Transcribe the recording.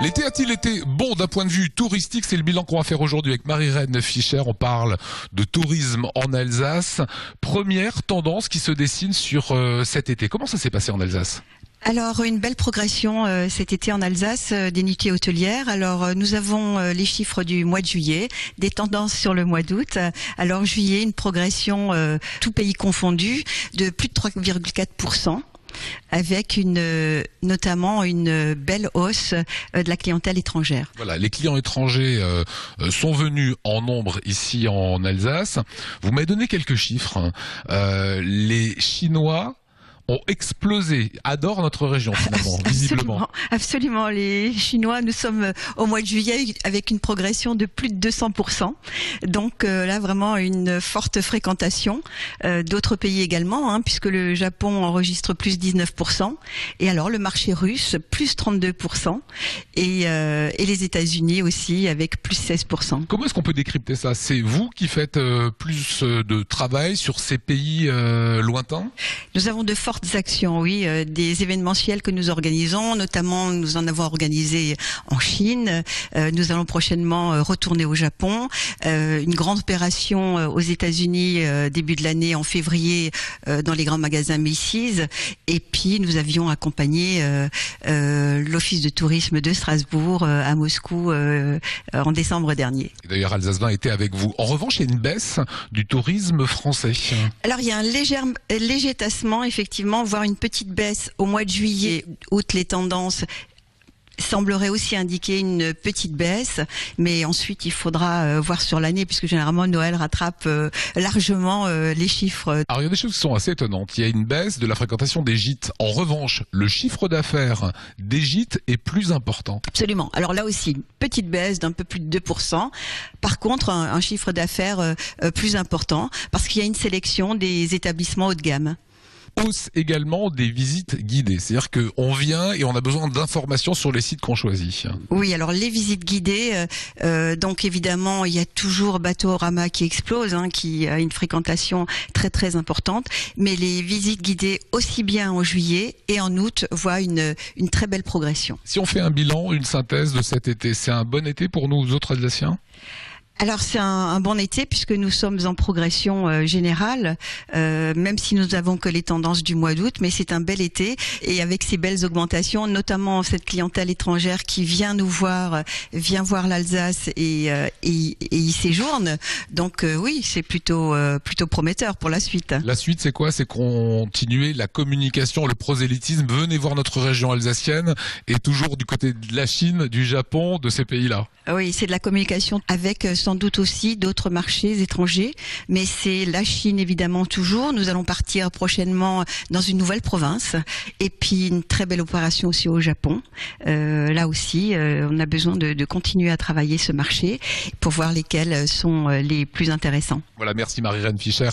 L'été a-t-il été bon d'un point de vue touristique? C'est le bilan qu'on va faire aujourd'hui avec Marie-Reine Fischer. On parle de tourisme en Alsace. Première tendance qui se dessine sur cet été. Comment ça s'est passé en Alsace? Alors, une belle progression cet été en Alsace des nuitées hôtelières. Alors, nous avons les chiffres du mois de juillet, des tendances sur le mois d'août. Alors, juillet, une progression tout pays confondu de plus de 3,4%. Avec notamment une belle hausse de la clientèle étrangère. Voilà, les clients étrangers sont venus en nombre ici en Alsace. Vous m'avez donné quelques chiffres. Les Chinois ont explosé, adorent notre région finalement, visiblement. Absolument, les Chinois, nous sommes au mois de juillet avec une progression de plus de 200%. Donc là, vraiment une forte fréquentation. D'autres pays également, puisque le Japon enregistre plus 19%. Et alors le marché russe, plus 32%. Et les États-Unis aussi, avec plus 16%. Comment est-ce qu'on peut décrypter ça? C'est vous qui faites plus de travail sur ces pays lointains? Nous avons de fortes actions, oui, des événementiels que nous organisons, notamment nous en avons organisé en Chine. Nous allons prochainement retourner au Japon. Une grande opération aux États-Unis début de l'année en février dans les grands magasins Macy's. Et puis nous avions accompagné l'Office de tourisme de Strasbourg à Moscou en décembre dernier. D'ailleurs, Alsace 20 était avec vous. En revanche, il y a une baisse du tourisme français. Alors il y a un léger tassement, effectivement, voire une petite baisse au mois de juillet, août. Les tendances sembleraient aussi indiquer une petite baisse, mais ensuite il faudra voir sur l'année, puisque généralement Noël rattrape largement les chiffres. Alors il y a des choses qui sont assez étonnantes. Il y a une baisse de la fréquentation des gîtes. En revanche, le chiffre d'affaires des gîtes est plus important. Absolument. Alors là aussi, une petite baisse d'un peu plus de 2%. Par contre, un chiffre d'affaires plus important, parce qu'il y a une sélection des établissements haut de gamme. Hausse également des visites guidées, c'est-à-dire qu'on vient et on a besoin d'informations sur les sites qu'on choisit. Oui, alors les visites guidées, donc évidemment il y a toujours Bateauorama qui explose, qui a une fréquentation très très importante, mais les visites guidées aussi bien en juillet et en août voient une très belle progression. Si on fait un bilan, une synthèse de cet été, c'est un bon été pour nous autres Alsaciens ? Alors c'est un bon été puisque nous sommes en progression générale, même si nous avons que les tendances du mois d'août, mais c'est un bel été et avec ces belles augmentations, notamment cette clientèle étrangère qui vient nous voir, vient voir l'Alsace et y séjourne. Donc oui, c'est plutôt prometteur pour la suite. La suite, c'est quoi? C'est continuer la communication, le prosélytisme. Venez voir notre région alsacienne et toujours du côté de la Chine, du Japon, de ces pays-là. Oui, c'est de la communication avec sans doute aussi d'autres marchés étrangers, mais c'est la Chine évidemment toujours. Nous allons partir prochainement dans une nouvelle province et puis une très belle opération aussi au Japon. Là aussi, on a besoin de continuer à travailler ce marché pour voir lesquels sont les plus intéressants. Voilà, merci Marie-Reine Fischer.